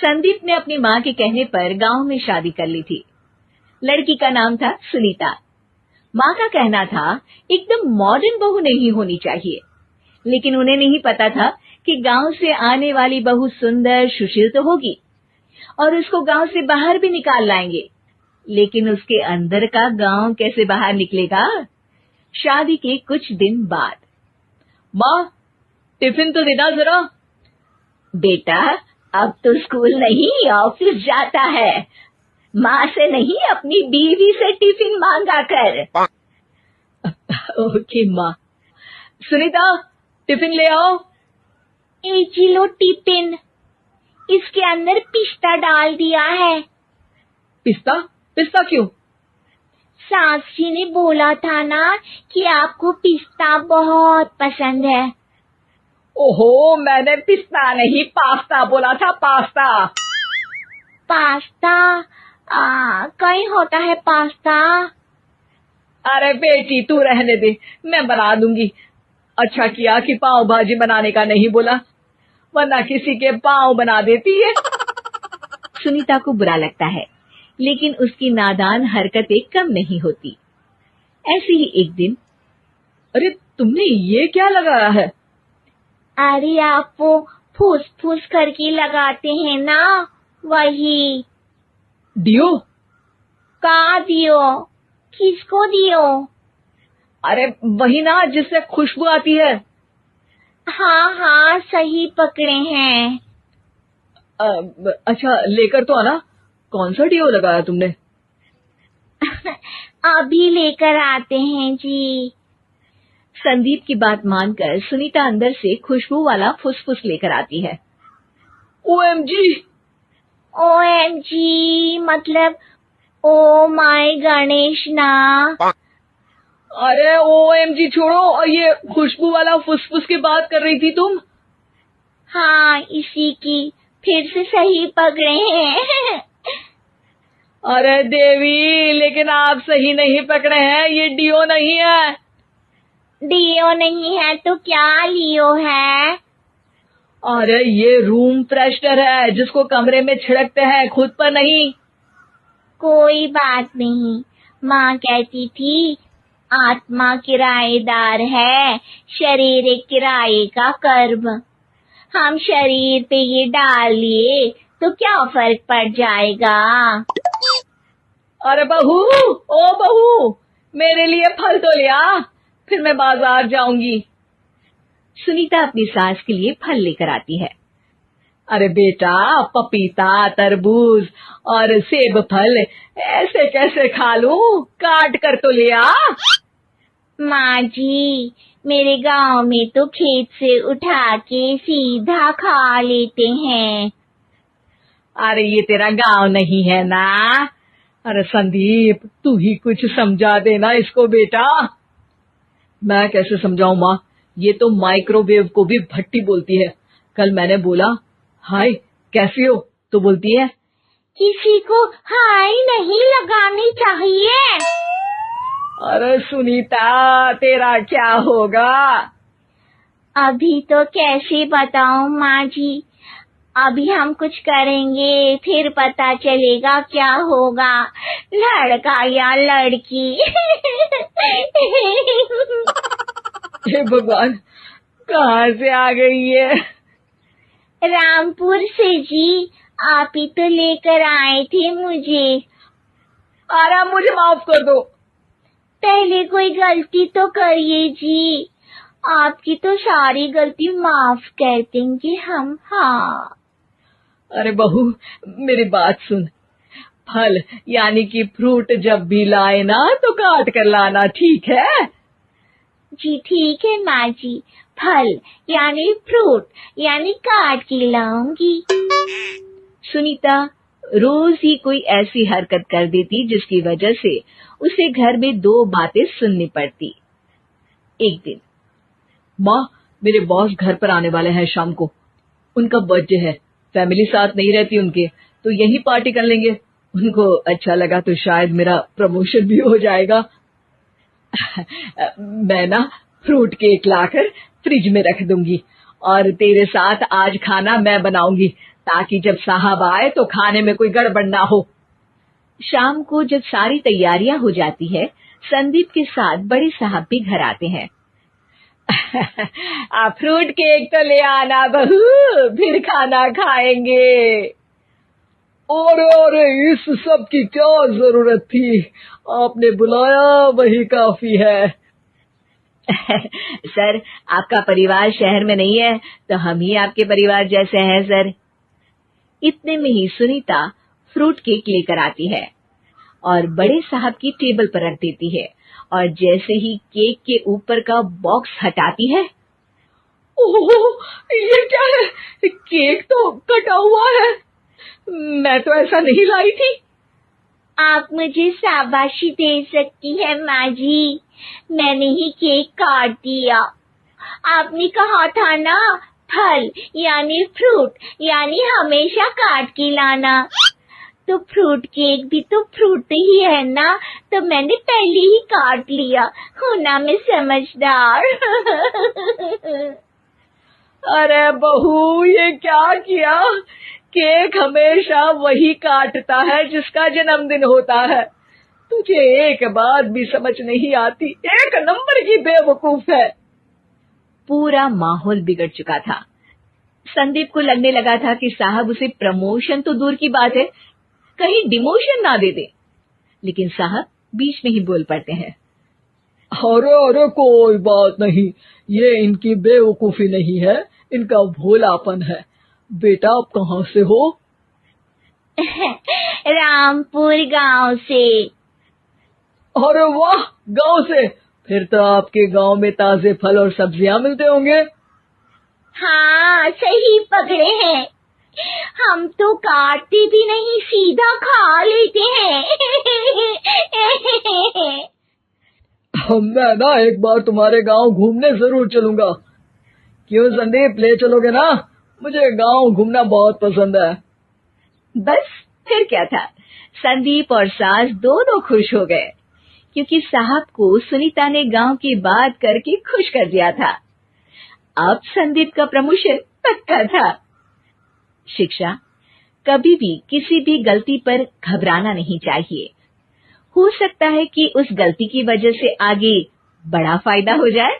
संदीप ने अपनी माँ के कहने पर गांव में शादी कर ली थी। लड़की का नाम था सुनीता। माँ का कहना था एकदम मॉडर्न बहू नहीं होनी चाहिए, लेकिन उन्हें नहीं पता था कि गांव से आने वाली बहू सुंदर सुशील तो होगी और उसको गांव से बाहर भी निकाल लाएंगे, लेकिन उसके अंदर का गांव कैसे बाहर निकलेगा। शादी के कुछ दिन बाद, माँ टिफिन तो देना जरा। बेटा अब तो स्कूल नहीं ऑफिस जाता है, माँ से नहीं अपनी बीवी से टिफिन मांगा कर। ओके माँ। सुनीता टिफिन ले आओ। एक किलो टिफिन, इसके अंदर पिस्ता डाल दिया है। पिस्ता? पिस्ता क्यों? सास जी ने बोला था ना कि आपको पिस्ता बहुत पसंद है। ओहो, मैंने पिस्ता नहीं पास्ता बोला था, पास्ता। पास्ता? कहीं होता है पास्ता? अरे बेटी तू रहने दे, मैं बना दूंगी। अच्छा किया कि पाव भाजी बनाने का नहीं बोला, वरना किसी के पाव बना देती है। सुनीता को बुरा लगता है, लेकिन उसकी नादान हरकतें कम नहीं होती। ऐसे ही एक दिन, अरे तुमने ये क्या लगाया है? अरे आप वो फूस फूस करके लगाते हैं ना, वही। डियो? का दियो? किसको दियो? अरे वही ना जिससे खुशबू आती है। हाँ सही पकड़े हैं। अच्छा लेकर तो आना। कौन सा डियो लगाया तुमने? अभी लेकर आते हैं जी। संदीप की बात मानकर सुनीता अंदर से खुशबू वाला फुसफुस लेकर आती है। ओएमजी! ओएमजी मतलब ओ माय गणेश ना। अरे ओएमजी छोड़ो, ये खुशबू वाला फुसफुस की बात कर रही थी तुम? हाँ इसी की, फिर से सही पकड़े हैं। अरे देवी, लेकिन आप सही नहीं पकड़े हैं, ये डियो नहीं है। डियो नहीं है तो क्या लियो है? अरे ये रूम फ्रेशनर है, जिसको कमरे में छिड़कते हैं, खुद पर नहीं। कोई बात नहीं, माँ कहती थी आत्मा किराएदार है, शरीर एक किराए का कर्म। हम शरीर पे ये डाल लिए तो क्या फर्क पड़ जाएगा। अरे बहू, ओ बहू, मेरे लिए फल तो ले आ, फिर मैं बाजार जाऊंगी। सुनीता अपनी सास के लिए फल लेकर आती है। अरे बेटा, पपीता, तरबूज और सेब फल ऐसे कैसे खा लूं? काट कर तो ले आ। माँ जी, मेरे गांव में तो खेत से उठा के सीधा खा लेते हैं। अरे ये तेरा गांव नहीं है ना। अरे संदीप, तू ही कुछ समझा देना इसको बेटा। मैं कैसे समझाऊं माँ, ये तो माइक्रोवेव को भी भट्टी बोलती है। कल मैंने बोला हाय कैसी हो, तो बोलती है किसी को हाय नहीं लगानी चाहिए। अरे सुनीता, तेरा क्या होगा? अभी तो कैसे बताऊं माँ जी, अभी हम कुछ करेंगे फिर पता चलेगा क्या होगा, लड़का या लड़की। हे भगवान, कहाँ से आ गई ये? रामपुर से जी, आप ही तो लेकर आए थे मुझे। अरे मुझे माफ कर दो। पहले कोई गलती तो करिए जी, आपकी तो सारी गलती माफ कर देंगे हम। हाँ अरे बहू, मेरी बात सुन। फल यानी कि फ्रूट जब भी लाए ना तो काट कर लाना, ठीक है? जी ठीक है माँ जी, फल यानी फ्रूट यानी काट के लाऊंगी। सुनीता रोज ही कोई ऐसी हरकत कर देती जिसकी वजह से उसे घर में दो बातें सुननी पड़ती। एक दिन, माँ, मेरे बॉस घर पर आने वाले हैं शाम को। उनका बर्थडे है, फैमिली साथ नहीं रहती उनके, तो यही पार्टी कर लेंगे। उनको अच्छा लगा तो शायद मेरा प्रमोशन भी हो जाएगा। मैं ना फ्रूट केक लाकर फ्रिज में रख दूंगी और तेरे साथ आज खाना मैं बनाऊंगी, ताकि जब साहब आए तो खाने में कोई गड़बड़ ना हो। शाम को जब सारी तैयारियां हो जाती है, संदीप के साथ बड़े साहब भी घर आते हैं। फ्रूट केक तो ले आना बहू, फिर खाना खाएंगे। अरे अरे, इस सब की क्या जरूरत थी, आपने बुलाया वही काफी है। सर, आपका परिवार शहर में नहीं है तो हम ही आपके परिवार जैसे हैं सर। इतने में ही सुनीता फ्रूट केक लेकर आती है और बड़े साहब की टेबल पर रख देती है, और जैसे ही केक के ऊपर का बॉक्स हटाती है, ओह, ये क्या है? केक तो कटा हुआ है, मैं तो ऐसा नहीं लाई थी। आप मुझे शाबाशी दे सकती है माँ जी, मैंने ही केक काट दिया। आपने कहा था ना, फल यानी फ्रूट यानी हमेशा काट के लाना। तो फ्रूट केक भी तो फ्रूट ही है ना, तो मैंने पहले ही काट लिया। हूँ ना मैं समझदार। अरे बहू, ये क्या किया? केक हमेशा वही काटता है जिसका जन्मदिन होता है। तुझे एक बात भी समझ नहीं आती, एक नंबर की बेवकूफ है। पूरा माहौल बिगड़ चुका था। संदीप को लगने लगा था कि साहब उसे प्रमोशन तो दूर की बात है, कहीं डिमोशन ना दे दे। लेकिन साहब बीच में ही बोल पड़ते हैं। अरे अरे, कोई बात नहीं, ये इनकी बेवकूफी नहीं है, इनका भोलापन है। बेटा, आप कहाँ से हो? रामपुर गांव से। अरे वाह, गांव से? फिर तो आपके गांव में ताजे फल और सब्जियां मिलते होंगे। हाँ, सही पकड़े हैं। हम तो काटते भी नहीं, सीधा खा लेते हैं। मैं ना एक बार तुम्हारे गांव घूमने जरूर चलूंगा। क्यों संदीप, ले चलोगे ना? मुझे गांव घूमना बहुत पसंद है। बस फिर क्या था, संदीप और सास दोनों खुश हो गए, क्योंकि साहब को सुनीता ने गांव की बात करके खुश कर दिया था। अब संदीप का प्रमोशन पक्का था। शिक्षा: कभी भी किसी भी गलती पर घबराना नहीं चाहिए। हो सकता है कि उस गलती की वजह से आगे बड़ा फायदा हो जाए।